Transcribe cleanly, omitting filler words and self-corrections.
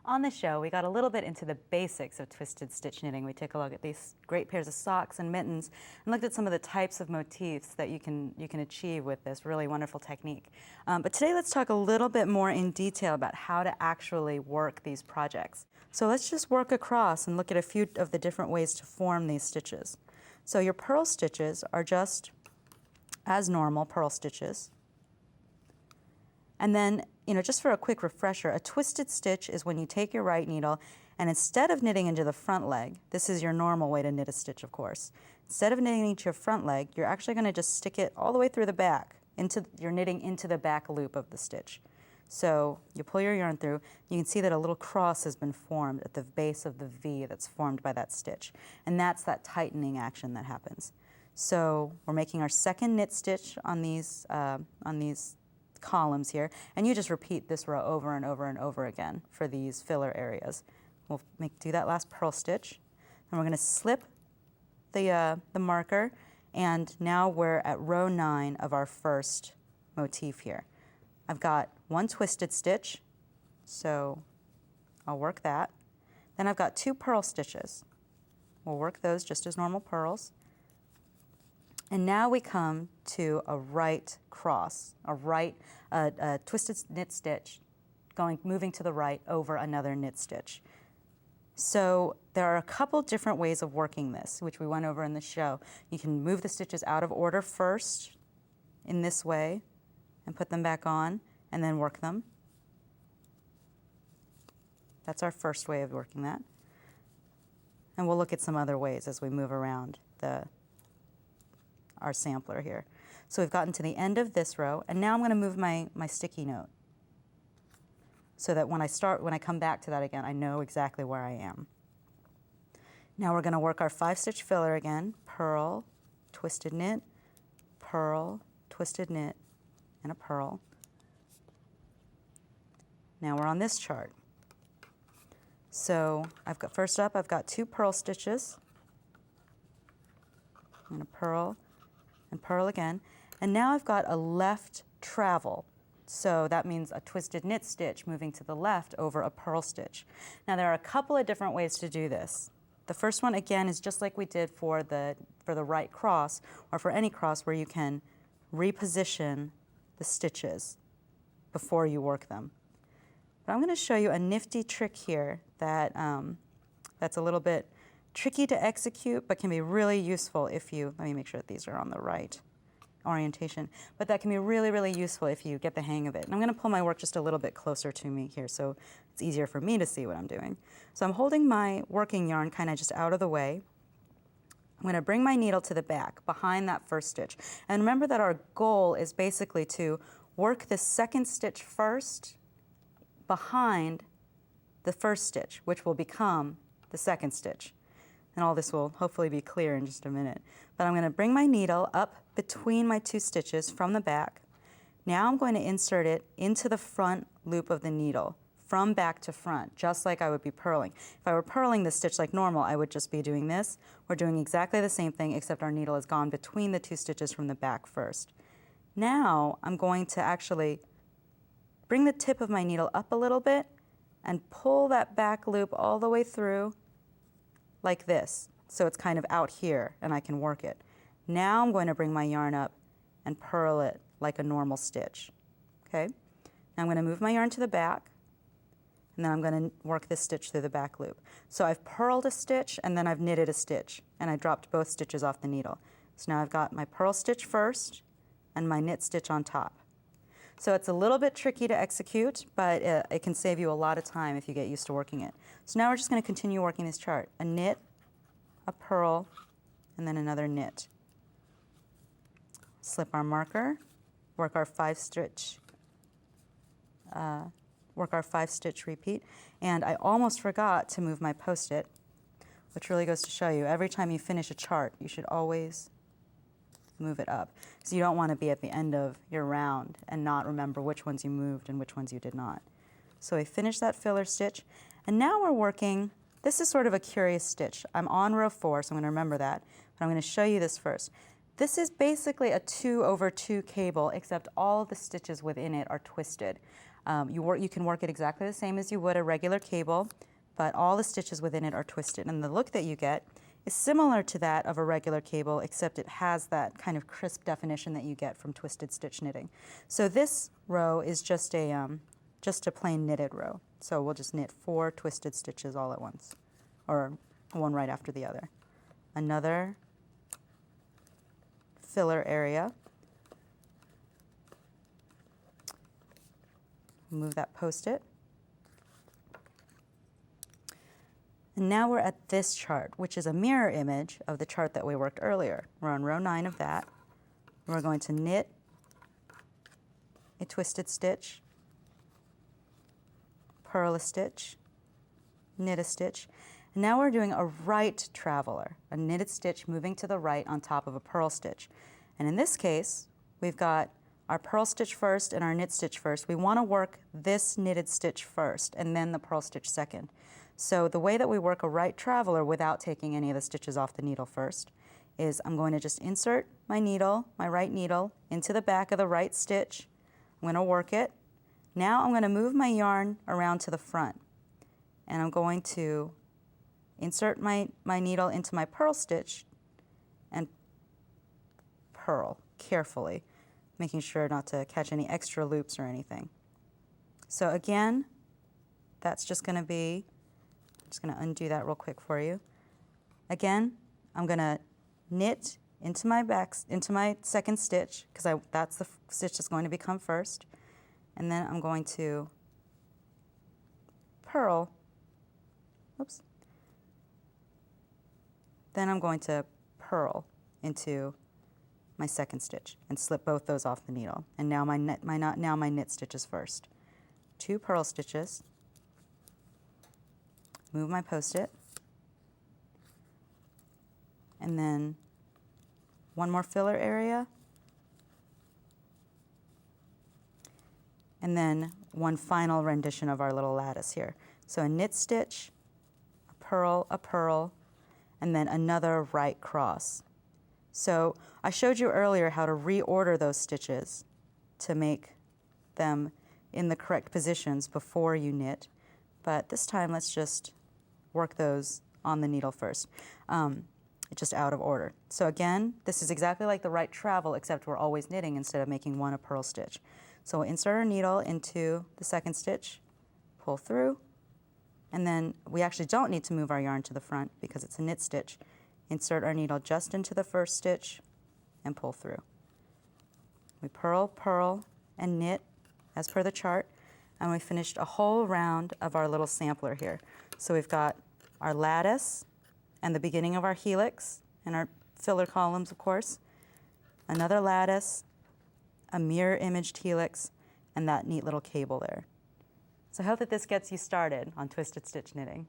On the show, we got a little bit into the basics of twisted stitch knitting. We took a look at these great pairs of socks and mittens and looked at some of the types of motifs that you can achieve with this really wonderful technique. But today let's talk a little bit more in detail about how to actually work these projects. So let's just work across and look at a few of the different ways to form these stitches. So your purl stitches are just as normal purl stitches. And then, just for a quick refresher, a twisted stitch is when you take your right needle and instead of knitting into the front leg, this is your normal way to knit a stitch, of course. Instead of knitting into your front leg, you're actually going to just stick it all the way through the back. You're knitting into the back loop of the stitch. So you pull your yarn through, you can see that a little cross has been formed at the base of the V that's formed by that stitch. And that's that tightening action that happens. So we're making our second knit stitch on these columns here, and you just repeat this row over and over and over again for these filler areas. We'll do that last purl stitch, and we're going to slip the marker, and now we're at row 9 of our first motif here. I've got one twisted stitch, so I'll work that. Then I've got 2 purl stitches. We'll work those just as normal purls. And now we come to a right cross, a twisted knit stitch, moving to the right over another knit stitch. So there are a couple different ways of working this, which we went over in the show. You can move the stitches out of order first, in this way, and put them back on, and then work them. That's our first way of working that. And we'll look at some other ways as we move around our sampler here. So we've gotten to the end of this row, and now I'm going to move my sticky note so that when I come back to that again, I know exactly where I am. Now we're going to work our 5-stitch filler again, purl, twisted knit, purl, twisted knit, and a purl. Now we're on this chart. So first up, I've got 2 purl stitches. I'm going to purl and purl again. And now I've got a left travel. So that means a twisted knit stitch moving to the left over a purl stitch. Now there are a couple of different ways to do this. The first one, again, is just like we did for the right cross, or for any cross, where you can reposition the stitches before you work them. But I'm going to show you a nifty trick here that's a little bit tricky to execute, but can be really useful if you, let me make sure that these are on the right orientation, but that can be really, really useful if you get the hang of it. And I'm going to pull my work just a little bit closer to me here so it's easier for me to see what I'm doing. So I'm holding my working yarn kind of just out of the way. I'm going to bring my needle to the back behind that first stitch. And remember that our goal is basically to work the second stitch first behind the first stitch, which will become the second stitch. And all this will hopefully be clear in just a minute. But I'm going to bring my needle up between my 2 stitches from the back. Now I'm going to insert it into the front loop of the needle, from back to front, just like I would be purling. If I were purling the stitch like normal, I would just be doing this. We're doing exactly the same thing, except our needle has gone between the 2 stitches from the back first. Now I'm going to actually bring the tip of my needle up a little bit and pull that back loop all the way through like this. So it's kind of out here and I can work it. Now I'm going to bring my yarn up and purl it like a normal stitch. Okay? Now I'm going to move my yarn to the back, and then I'm going to work this stitch through the back loop. So I've purled a stitch and then I've knitted a stitch, and I dropped both stitches off the needle. So now I've got my purl stitch first and my knit stitch on top. So it's a little bit tricky to execute, but it can save you a lot of time if you get used to working it. So now we're just going to continue working this chart. A knit, a purl, and then another knit. Slip our marker, work our 5-stitch repeat. And I almost forgot to move my post-it, which really goes to show you every time you finish a chart, you should always move it up. So you don't want to be at the end of your round and not remember which ones you moved and which ones you did not. So we finished that filler stitch, and now we're working, this is sort of a curious stitch. I'm on row 4, so I'm going to remember that, but I'm going to show you this first. This is basically a 2/2 cable, except all of the stitches within it are twisted. You can work it exactly the same as you would a regular cable, but all the stitches within it are twisted. And the look that you get is similar to that of a regular cable, except it has that kind of crisp definition that you get from twisted stitch knitting. So this row is just a plain knitted row. So we'll just knit 4 twisted stitches all at once, or one right after the other. Another filler area. Move that post-it. And now we're at this chart, which is a mirror image of the chart that we worked earlier. We're on row 9 of that. We're going to knit a twisted stitch, purl a stitch, knit a stitch. And now we're doing a right traveler, a knitted stitch moving to the right on top of a purl stitch. And in this case, we've got our purl stitch first and our knit stitch first. We want to work this knitted stitch first and then the purl stitch second. So the way that we work a right traveler without taking any of the stitches off the needle first is I'm going to just insert my needle, my right needle, into the back of the right stitch. I'm going to work it. Now I'm going to move my yarn around to the front, and I'm going to insert my needle into my purl stitch and purl carefully, making sure not to catch any extra loops or anything. So again, that's just going to be, I'm just going to undo that real quick for you. Again, I'm going to knit into my second stitch, because that's the stitch that's going to become first, and then I'm going to purl. Oops. Then I'm going to purl into my second stitch and slip both those off the needle. And now my knit stitch is first. 2 purl stitches. Move my post-it. And then one more filler area. And then one final rendition of our little lattice here. So a knit stitch, a purl, and then another right cross. So I showed you earlier how to reorder those stitches to make them in the correct positions before you knit. But this time, let's just work those on the needle first, just out of order. So again, this is exactly like the right travel, except we're always knitting instead of making one a purl stitch. So we'll insert our needle into the second stitch, pull through, and then we actually don't need to move our yarn to the front because it's a knit stitch. Insert our needle just into the first stitch and pull through. We purl, and knit as per the chart, and we finished a whole round of our little sampler here. So we've got our lattice and the beginning of our helix and our filler columns, of course, another lattice, a mirror imaged helix, and that neat little cable there. So I hope that this gets you started on twisted stitch knitting.